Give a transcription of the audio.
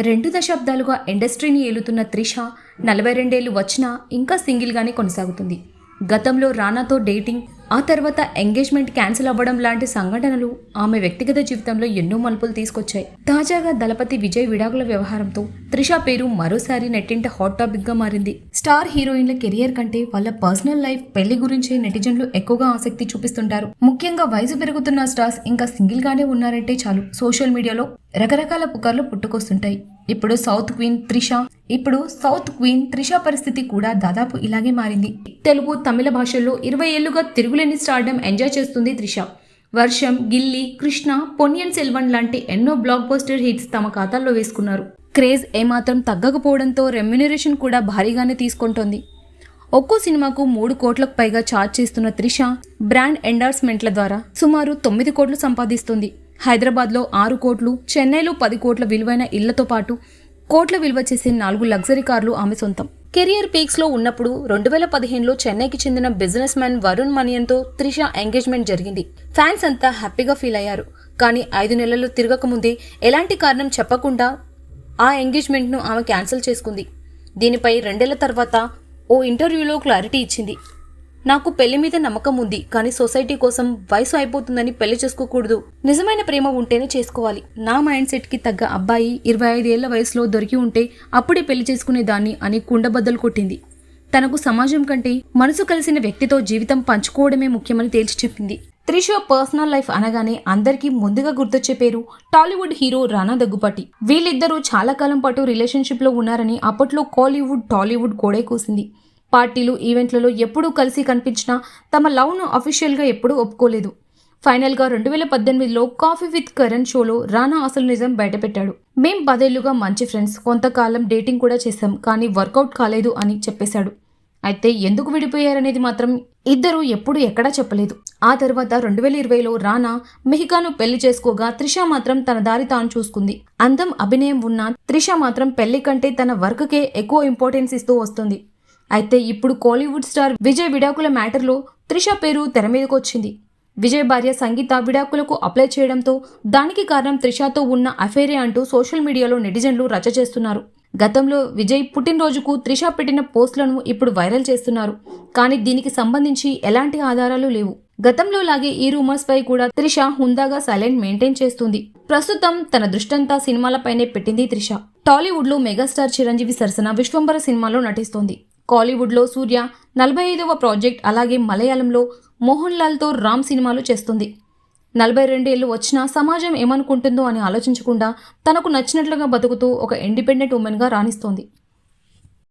2 దశాబ్దాలుగా ఇండస్ట్రీని ఏలుతున్న త్రిష 42 ఏళ్లు వచ్చినా ఇంకా సింగిల్గానే కొనసాగుతుంది. గతంలో రానాతో డేటింగ్, ఆ తర్వాత ఎంగేజ్మెంట్ క్యాన్సిల్ అవ్వడం లాంటి సంఘటనలు ఆమె వ్యక్తిగత జీవితంలో ఎన్నో మలుపులు తీసుకొచ్చాయి. తాజాగా దళపతి విజయ్ విడాకుల వ్యవహారంతో త్రిష పేరు మరోసారి నెట్టింట హాట్ టాపిక్ గా మారింది. స్టార్ హీరోయిన్ల కెరియర్ కంటే వాళ్ళ పర్సనల్ లైఫ్, పెళ్లి గురించే నెటిజన్లు ఎక్కువగా ఆసక్తి చూపిస్తుంటారు. ముఖ్యంగా వయసు పెరుగుతున్న స్టార్స్ ఇంకా సింగిల్ గానే ఉన్నారంటే చాలు సోషల్ మీడియాలో రకరకాల పుకార్లు పుట్టుకొస్తుంటాయి. ఇప్పుడు సౌత్ క్వీన్ త్రిష పరిస్థితి కూడా దాదాపు ఇలాగే మారింది. తెలుగు, తమిళ భాషల్లో 20 ఏళ్లుగా తిరుగులేని స్టార్డమ్ ఎంజాయ్ చేస్తుంది త్రిష. వర్షం, గిల్లీ, కృష్ణ, పొన్నియిన్ సెల్వన్ లాంటి ఎన్నో బ్లాక్ బస్టర్ హిట్స్ తమ ఖాతాల్లో వేసుకున్నారు. క్రేజ్ ఏమాత్రం తగ్గకపోవడంతో రెమ్యునరేషన్ కూడా భారీగానే తీసుకుంటోంది. ఒక్కో సినిమాకు 3 కోట్లకు పైగా ఛార్జ్ చేస్తున్న త్రిష బ్రాండ్ ఎండార్స్మెంట్ల ద్వారా సుమారు 9 కోట్లు సంపాదిస్తుంది. హైదరాబాద్లో 6 కోట్లు, చెన్నైలో 10 కోట్ల విలువైన ఇళ్లతో పాటు కోట్ల విలువ చేసే 4 లగ్జరీ కార్లు ఆమె సొంతం. కెరియర్ పీక్స్ లో ఉన్నప్పుడు 2015లో చెన్నైకి చెందిన బిజినెస్ మ్యాన్ వరుణ్ మనియన్తో త్రిష ఎంగేజ్మెంట్ జరిగింది. ఫ్యాన్స్ అంతా హ్యాపీగా ఫీల్ అయ్యారు. కానీ 5 నెలలు తిరగకముందే ఎలాంటి కారణం చెప్పకుండా ఆ ఎంగేజ్మెంట్ ను ఆమె క్యాన్సిల్ చేసుకుంది. దీనిపై 2 ఏళ్ల తర్వాత ఓ ఇంటర్వ్యూలో క్లారిటీ ఇచ్చింది. నాకు పెళ్లి మీద నమ్మకం ఉంది, కానీ సొసైటీ కోసం వయసు అయిపోతుందని పెళ్లి చేసుకోకూడదు. నిజమైన ప్రేమ ఉంటేనే చేసుకోవాలి. నా మైండ్ సెట్ కి తగ్గ అబ్బాయి 25 ఏళ్ల వయసులో దొరికి ఉంటే అప్పుడే పెళ్లి చేసుకునేదాన్ని అని కుండబద్దలు కొట్టింది. తనకు సమాజం కంటే మనసు కలిసిన వ్యక్తితో జీవితం పంచుకోవడమే ముఖ్యమని తేల్చి చెప్పింది. త్రిష పర్సనల్ లైఫ్ అనగానే అందరికీ ముందుగా గుర్తొచ్చే పేరు టాలీవుడ్ హీరో రానా దగ్గుపాటి. వీళ్ళిద్దరూ చాలా కాలం పాటు రిలేషన్షిప్ లో ఉన్నారని అప్పట్లో కోలీవుడ్, టాలీవుడ్ కోడే కూసింది. పార్టీలు, ఈవెంట్లలో ఎప్పుడూ కలిసి కనిపించినా తమ లవ్ను అఫీషియల్గా ఎప్పుడూ ఒప్పుకోలేదు. ఫైనల్గా 2018లో కాఫీ విత్ కరణ్ షోలో రానా అసలు నిజం బయటపెట్టాడు. మేం 10 ఏళ్లుగా మంచి ఫ్రెండ్స్, కొంతకాలం డేటింగ్ కూడా చేశాం, కానీ వర్కౌట్ కాలేదు అని చెప్పేశాడు. అయితే ఎందుకు విడిపోయారనేది మాత్రం ఇద్దరు ఎప్పుడు ఎక్కడా చెప్పలేదు. ఆ తర్వాత 2020లో రానా మెహికాను పెళ్లి చేసుకోగా త్రిష మాత్రం తన దారి తాను చూసుకుంది. అందం, అభినయం ఉన్న త్రిష మాత్రం పెళ్లి కంటే తన వర్క్కే ఎక్కువ ఇంపార్టెన్స్ ఇస్తూ వస్తుంది. అయితే ఇప్పుడు కోలీవుడ్ స్టార్ విజయ్ విడాకుల మ్యాటర్లో త్రిష పేరు తెర మీదకు వచ్చింది. విజయ్ భార్య సంగీత విడాకులకు అప్లై చేయడంతో దానికి కారణం త్రిషతో ఉన్న అఫైరే అంటూ సోషల్ మీడియాలో నెటిజన్లు రచ్చ చేస్తున్నారు. గతంలో విజయ్ పుట్టినరోజుకు త్రిష పెట్టిన పోస్టులను ఇప్పుడు వైరల్ చేస్తున్నారు. కానీ దీనికి సంబంధించి ఎలాంటి ఆధారాలు లేవు. గతంలో లాగే ఈ రూమర్స్ పై కూడా త్రిష హుందాగా సైలెంట్ మెయింటైన్ చేస్తుంది. ప్రస్తుతం తన దృష్టంతా సినిమాలపైనే పెట్టింది త్రిష. టాలీవుడ్ లో మెగాస్టార్ చిరంజీవి సరసన విశ్వంబర సినిమాలో నటిస్తోంది. కాలీవుడ్లో సూర్య 45వ ప్రాజెక్ట్, అలాగే మలయాళంలో మోహన్ లాల్తో రామ్ సినిమాలు చేస్తుంది. 42 ఏళ్లు వచ్చినా సమాజం ఏమనుకుంటుందో అని ఆలోచించకుండా తనకు నచ్చినట్లుగా బతుకుతూ ఒక ఇండిపెండెంట్ ఉమెన్గా రాణిస్తోంది.